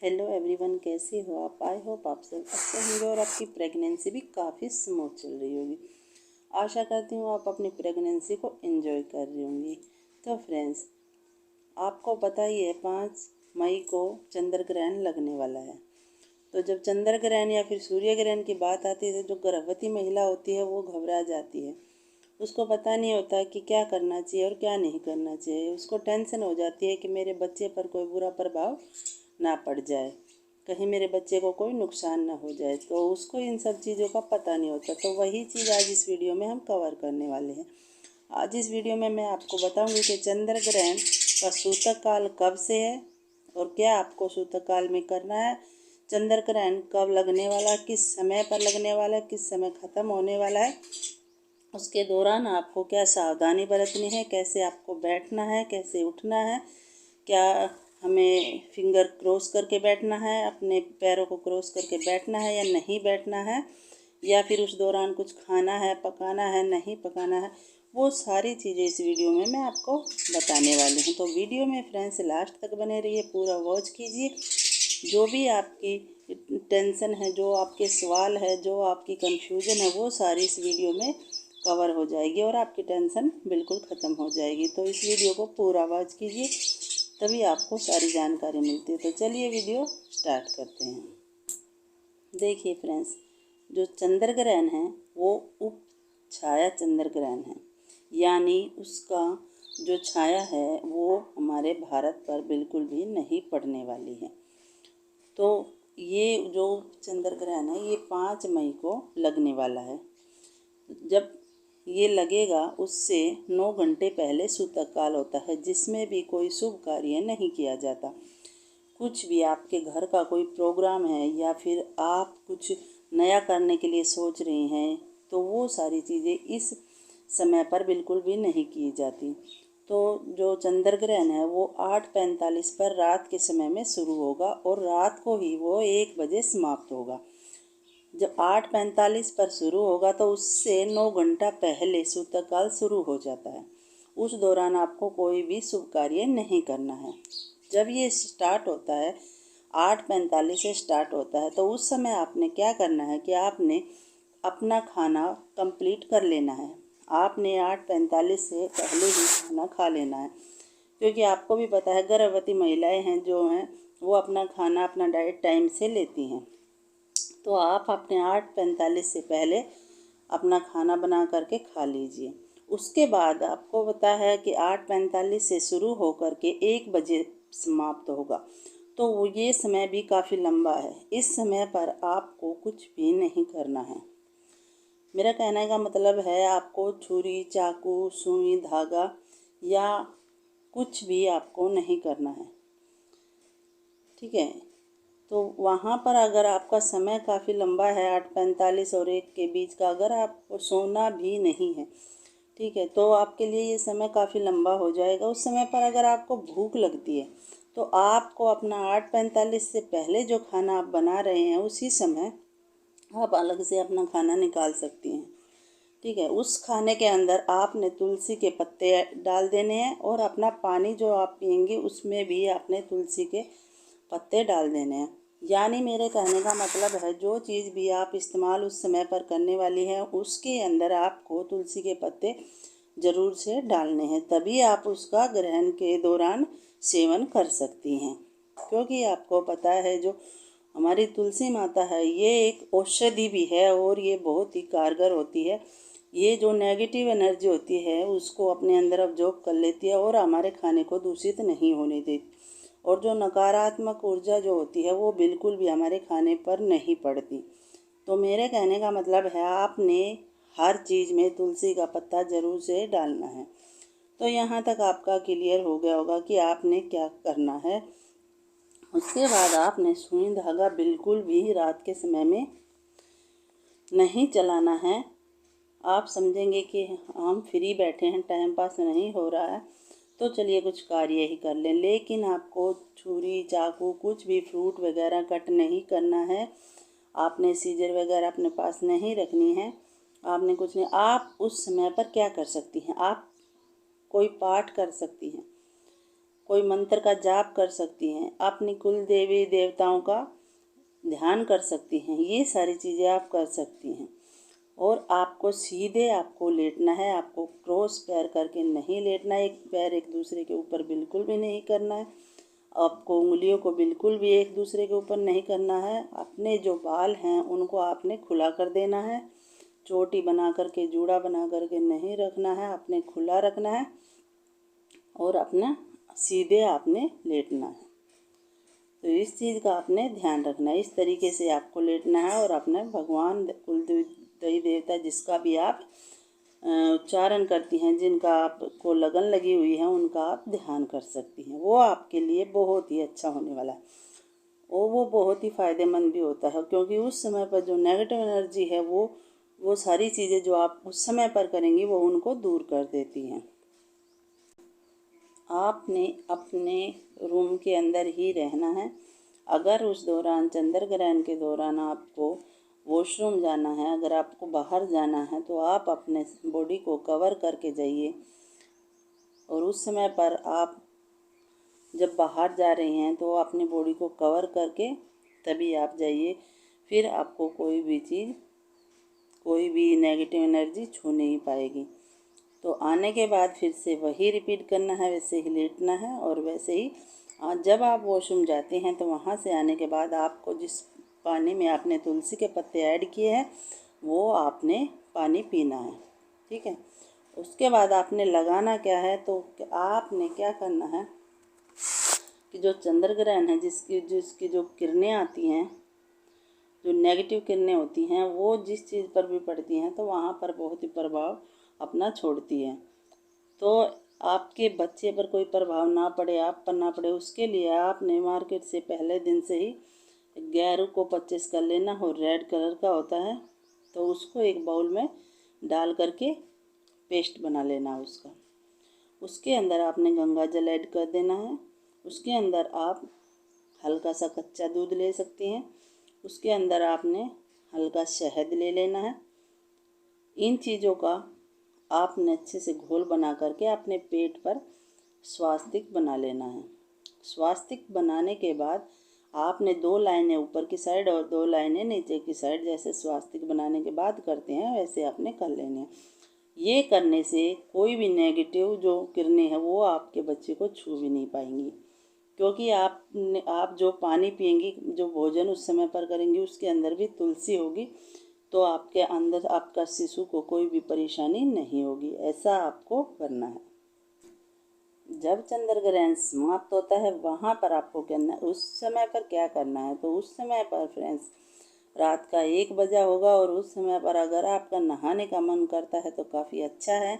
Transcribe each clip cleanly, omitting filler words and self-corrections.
Hello everyone, कैसे हो आप? आई होप आप सब अच्छे होंगे और आपकी प्रेगनेंसी भी काफ़ी स्मूथ चल रही होगी। आशा करती हूँ आप अपनी प्रेगनेंसी को एंजॉय कर रही होंगी। तो फ्रेंड्स, आपको पता ही है 5 मई को चंद्र ग्रहण लगने वाला है। तो जब चंद्र ग्रहण या फिर सूर्य ग्रहण की बात आती है तो जो गर्भवती महिला होती है वो घबरा जाती है। उसको पता नहीं होता कि क्या करना चाहिए और क्या नहीं करना चाहिए। उसको टेंशन हो जाती है कि मेरे बच्चे पर कोई बुरा प्रभाव ना पड़ जाए, कहीं मेरे बच्चे को कोई नुकसान ना हो जाए। तो उसको इन सब चीज़ों का पता नहीं होता। तो वही चीज़ आज इस वीडियो में हम कवर करने वाले हैं। आज इस वीडियो में मैं आपको बताऊंगी कि चंद्र ग्रहण का सूतक काल कब से है और क्या आपको सूतक काल में करना है, चंद्र ग्रहण कब लगने वाला, किस समय पर लगने वाला है, किस समय ख़त्म होने वाला है, उसके दौरान आपको क्या सावधानी बरतनी है, कैसे आपको बैठना है, कैसे उठना है, क्या हमें फिंगर क्रॉस करके बैठना है, अपने पैरों को क्रॉस करके बैठना है या नहीं बैठना है, या फिर उस दौरान कुछ खाना है, पकाना है, नहीं पकाना है। वो सारी चीज़ें इस वीडियो में मैं आपको बताने वाली हूँ। तो वीडियो में फ्रेंड्स लास्ट तक बने रहिए, पूरा वॉच कीजिए। जो भी आपकी टेंशन है, जो आपके सवाल है, जो आपकी कंफ्यूजन है, वो सारी इस वीडियो में कवर हो जाएगी और आपकी टेंशन बिल्कुल ख़त्म हो जाएगी। तो इस वीडियो को पूरा वॉच कीजिए, तभी आपको सारी जानकारी मिलती है। तो चलिए वीडियो स्टार्ट करते हैं। देखिए फ्रेंड्स, जो चंद्र ग्रहण है वो उप छाया चंद्र ग्रहण है, यानी उसका जो छाया है वो हमारे भारत पर बिल्कुल भी नहीं पड़ने वाली है। तो ये जो चंद्र ग्रहण है ये 5 मई को लगने वाला है। जब ये लगेगा उससे 9 घंटे पहले सूतक काल होता है, जिसमें भी कोई शुभ कार्य नहीं किया जाता। कुछ भी आपके घर का कोई प्रोग्राम है या फिर आप कुछ नया करने के लिए सोच रहे हैं तो वो सारी चीज़ें इस समय पर बिल्कुल भी नहीं की जाती। तो जो चंद्र ग्रहण है वो 8:45 पर रात के समय में शुरू होगा और रात को ही वो 1 बजे समाप्त होगा। जब 8:45 पर शुरू होगा तो उससे 9 घंटा पहले सूतक काल शुरू हो जाता है। उस दौरान आपको कोई भी शुभ कार्य नहीं करना है। जब ये स्टार्ट होता है, 8:45 से स्टार्ट होता है, तो उस समय आपने क्या करना है कि आपने अपना खाना कंप्लीट कर लेना है। आपने 8:45 से पहले ही खाना खा लेना है, क्योंकि आपको भी पता है गर्भवती महिलाएं हैं जो हैं वो अपना खाना, अपना डाइट टाइम से लेती हैं। तो आप अपने 8:45 से पहले अपना खाना बना करके खा लीजिए। उसके बाद आपको पता है कि 8:45 से शुरू होकर के 1 बजे समाप्त होगा। तो वो ये समय भी काफ़ी लंबा है। इस समय पर आपको कुछ भी नहीं करना है। मेरा कहने का मतलब है आपको छुरी, चाकू, सुई, धागा या कुछ भी आपको नहीं करना है, ठीक है। तो वहाँ पर अगर आपका समय काफ़ी लंबा है, 8:45 और 1 के बीच का, अगर आपको सोना भी नहीं है, ठीक है, तो आपके लिए ये समय काफ़ी लंबा हो जाएगा। उस समय पर अगर आपको भूख लगती है तो आपको अपना 8:45 से पहले जो खाना आप बना रहे हैं उसी समय आप अलग से अपना खाना निकाल सकती हैं, ठीक है। उस खाने के अंदर आपने तुलसी के पत्ते डाल देने हैं और अपना पानी जो आप पियेंगे उसमें भी आपने तुलसी के पत्ते डाल देने हैं। यानी मेरे कहने का मतलब है जो चीज़ भी आप इस्तेमाल उस समय पर करने वाली हैं उसके अंदर आपको तुलसी के पत्ते ज़रूर से डालने हैं, तभी आप उसका ग्रहण के दौरान सेवन कर सकती हैं। क्योंकि आपको पता है जो हमारी तुलसी माता है ये एक औषधि भी है और ये बहुत ही कारगर होती है। ये जो नेगेटिव एनर्जी होती है उसको अपने अंदर अब्जॉर्ब कर लेती है और हमारे खाने को दूषित नहीं होने देती। और जो नकारात्मक ऊर्जा जो होती है वो बिल्कुल भी हमारे खाने पर नहीं पड़ती। तो मेरे कहने का मतलब है आपने हर चीज़ में तुलसी का पत्ता ज़रूर से डालना है। तो यहाँ तक आपका क्लियर हो गया होगा कि आपने क्या करना है। उसके बाद आपने सुई धागा बिल्कुल भी रात के समय में नहीं चलाना है। आप समझेंगे कि हम फ्री बैठे हैं, टाइम पास नहीं हो रहा है, तो चलिए कुछ कार्य ही कर लें, लेकिन आपको छुरी, चाकू, कुछ भी फ्रूट वगैरह कट नहीं करना है। आपने सीजर वगैरह अपने पास नहीं रखनी है। आपने कुछ नहीं। आप उस समय पर क्या कर सकती हैं, आप कोई पाठ कर सकती हैं। कोई मंत्र का जाप कर सकती हैं, अपनी कुल देवी देवताओं का ध्यान कर सकती हैं। ये सारी चीज़ें आप कर सकती हैं। और आपको सीधे आपको लेटना है, आपको क्रॉस पैर करके नहीं लेटना है, एक पैर एक दूसरे के ऊपर बिल्कुल भी नहीं करना है। आपको उंगलियों को बिल्कुल भी एक दूसरे के ऊपर नहीं करना है। अपने जो बाल हैं उनको आपने खुला कर देना है, चोटी बना करके जूड़ा बना करके नहीं रखना है, आपने खुला रखना है और अपना सीधे आपने लेटना है। तो इस चीज़ का आपने ध्यान रखना है। इस तरीके से आपको लेटना है और अपने भगवान कुल देवी देवता जिसका भी आप उच्चारण करती हैं, जिनका आपको लगन लगी हुई है, उनका आप ध्यान कर सकती हैं। वो आपके लिए बहुत ही अच्छा होने वाला है और वो बहुत ही फ़ायदेमंद भी होता है, क्योंकि उस समय पर जो नेगेटिव एनर्जी है वो सारी चीज़ें जो आप उस समय पर करेंगी वो उनको दूर कर देती हैं। आपने अपने रूम के अंदर ही रहना है। अगर उस दौरान चंद्र ग्रहण के दौरान आपको वॉशरूम जाना है, अगर आपको बाहर जाना है, तो आप अपने बॉडी को कवर करके जाइए। और उस समय पर आप जब बाहर जा रही हैं तो अपनी बॉडी को कवर करके तभी आप जाइए। फिर आपको कोई भी चीज़, कोई भी नेगेटिव एनर्जी छू नहीं पाएगी। तो आने के बाद फिर से वही रिपीट करना है, वैसे ही लेटना है। और वैसे ही जब आप वॉशरूम जाते हैं तो वहाँ से आने के बाद आपको जिस पानी में आपने तुलसी के पत्ते ऐड किए हैं वो आपने पानी पीना है, ठीक है। उसके बाद आपने लगाना क्या है, तो आपने क्या करना है कि जो चंद्र ग्रहण है जिसकी जो किरणें आती हैं, जो नेगेटिव किरणें होती हैं, वो जिस चीज़ पर भी पड़ती हैं तो वहाँ पर बहुत ही प्रभाव अपना छोड़ती है। तो आपके बच्चे पर कोई प्रभाव ना पड़े, आप पर ना पड़े, उसके लिए आपने मार्केट से पहले दिन से ही गैरू को परचेस कर लेना हो, रेड कलर का होता है। तो उसको एक बाउल में डाल करके पेस्ट बना लेना उसका। उसके अंदर आपने गंगा जल ऐड कर देना है। उसके अंदर आप हल्का सा कच्चा दूध ले सकती हैं। उसके अंदर आपने हल्का शहद ले लेना है। इन चीज़ों का आपने अच्छे से घोल बना करके अपने पेट पर स्वास्तिक बना लेना है। स्वास्तिक बनाने के बाद आपने 2 लाइनें ऊपर की साइड और 2 लाइनें नीचे की साइड, जैसे स्वास्तिक बनाने के बाद करते हैं वैसे आपने कर लेने हैं। ये करने से कोई भी नेगेटिव जो किरणें हैं वो आपके बच्चे को छू भी नहीं पाएंगी, क्योंकि आप जो पानी पिएंगी, जो भोजन उस समय पर करेंगी, उसके अंदर भी तुलसी होगी। तो आपके अंदर आपका शिशु को कोई भी परेशानी नहीं होगी। ऐसा आपको करना है। जब चंद्र ग्रहण समाप्त होता है वहाँ पर आपको करना है। उस समय पर क्या करना है, तो उस समय पर फ्रेंड्स रात का 1 बजा होगा और उस समय पर अगर आपका नहाने का मन करता है तो काफ़ी अच्छा है,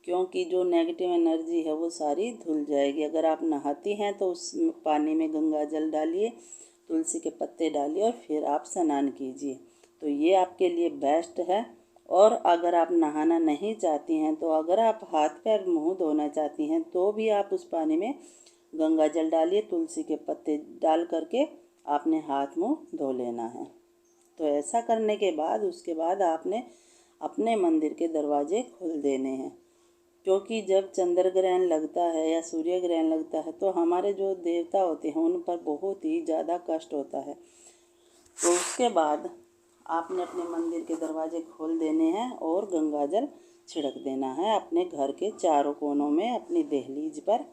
क्योंकि जो नेगेटिव एनर्जी है वो सारी धुल जाएगी। अगर आप नहाती हैं तो उस पानी में गंगा जल डालिए, तुलसी के पत्ते डालिए और फिर आप स्नान कीजिए। तो ये आपके लिए बेस्ट है। और अगर आप नहाना नहीं चाहती हैं, तो अगर आप हाथ पैर मुंह धोना चाहती हैं तो भी आप उस पानी में गंगा जल डालिए, तुलसी के पत्ते डाल करके आपने हाथ मुंह धो लेना है। तो ऐसा करने के बाद उसके बाद आपने अपने मंदिर के दरवाजे खोल देने हैं, क्योंकि जब चंद्र ग्रहण लगता है या सूर्य ग्रहण लगता है तो हमारे जो देवता होते हैं उन पर बहुत ही ज़्यादा कष्ट होता है। तो उसके बाद आपने अपने मंदिर के दरवाजे खोल देने हैं और गंगा जल छिड़क देना है अपने घर के चारों कोनों में, अपनी दहलीज पर,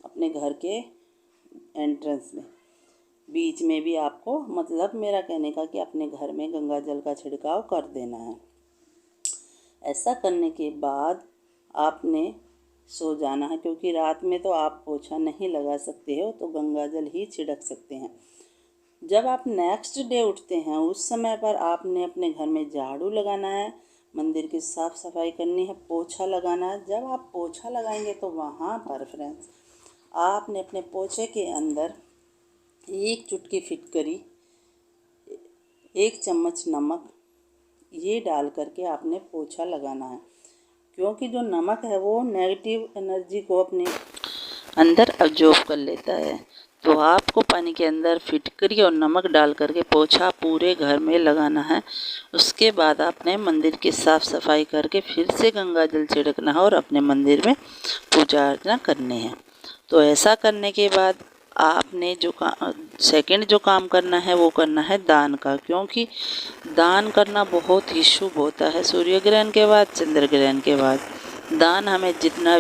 अपने घर के एंट्रेंस में, बीच में भी आपको, मतलब मेरा कहने का कि अपने घर में गंगा जल का छिड़काव कर देना है। ऐसा करने के बाद आपने सो जाना है, क्योंकि रात में तो आप पोछा नहीं लगा सकते हो, तो गंगा जल ही छिड़क सकते हैं। जब आप नेक्स्ट डे उठते हैं उस समय पर आपने अपने घर में झाड़ू लगाना है, मंदिर की साफ़ सफाई करनी है, पोछा लगाना है। जब आप पोछा लगाएंगे तो वहाँ पर फ्रेंड्स आपने अपने पोछे के अंदर 1 चुटकी फिटकरी, 1 चम्मच नमक, ये डाल करके आपने पोछा लगाना है, क्योंकि जो नमक है वो नेगेटिव एनर्जी को अपने अंदर अब्जॉर्ब कर लेता है। तो आपको पानी के अंदर फिटकरी और नमक डाल करके पोछा पूरे घर में लगाना है। उसके बाद आपने मंदिर की साफ़ सफाई करके फिर से गंगा जल छिड़कना है और अपने मंदिर में पूजा अर्चना करनी है। तो ऐसा करने के बाद आपने सेकंड जो काम करना है वो करना है दान का, क्योंकि दान करना बहुत ही शुभ होता है। सूर्य ग्रहण के बाद, चंद्र ग्रहण के बाद दान हमें जितना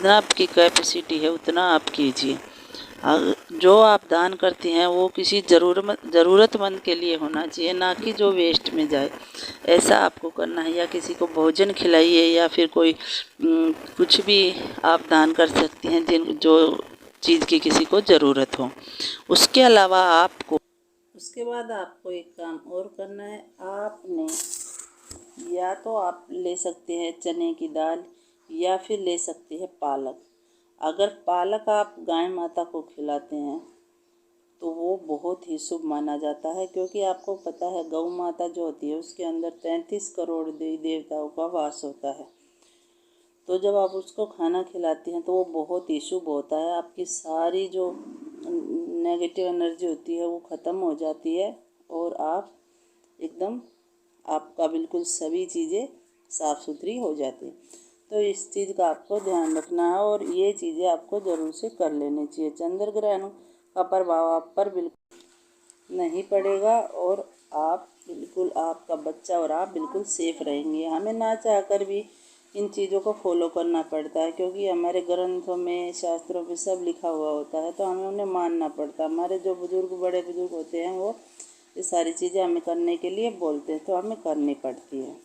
आपकी कैपेसिटी है उतना आप कीजिए। जो आप दान करती हैं वो किसी ज़रूरतमंद के लिए होना चाहिए, ना कि जो वेस्ट में जाए। ऐसा आपको करना है, या किसी को भोजन खिलाइए, या फिर कोई कुछ भी आप दान कर सकती हैं जो चीज़ की किसी को ज़रूरत हो। उसके अलावा उसके बाद आपको एक काम और करना है। आपने या तो आप ले सकते हैं चने की दाल, या फिर ले सकते हैं पालक। अगर पालक आप गाय माता को खिलाते हैं तो वो बहुत ही शुभ माना जाता है, क्योंकि आपको पता है गौ माता जो होती है उसके अंदर 33 करोड़ देवी देवताओं का वास होता है। तो जब आप उसको खाना खिलाती हैं तो वो बहुत ही शुभ होता है। आपकी सारी जो नेगेटिव एनर्जी होती है वो ख़त्म हो जाती है, और आप एकदम आपका बिल्कुल सभी चीज़ें साफ़ सुथरी हो जाती है। तो इस चीज़ का आपको ध्यान रखना है, और ये चीज़ें आपको ज़रूर से कर लेनी चाहिए। चंद्र ग्रहण का प्रभाव आप पर बिल्कुल नहीं पड़ेगा, और आप बिल्कुल, आपका बच्चा और आप बिल्कुल सेफ रहेंगे। हमें ना चाहकर भी इन चीज़ों को फॉलो करना पड़ता है, क्योंकि हमारे ग्रंथों में, शास्त्रों में सब लिखा हुआ होता है, तो हमें उन्हें मानना पड़ता है। हमारे जो बड़े बुजुर्ग होते हैं वो ये सारी चीज़ें हमें करने के लिए बोलते हैं, तो हमें करनी पड़ती है।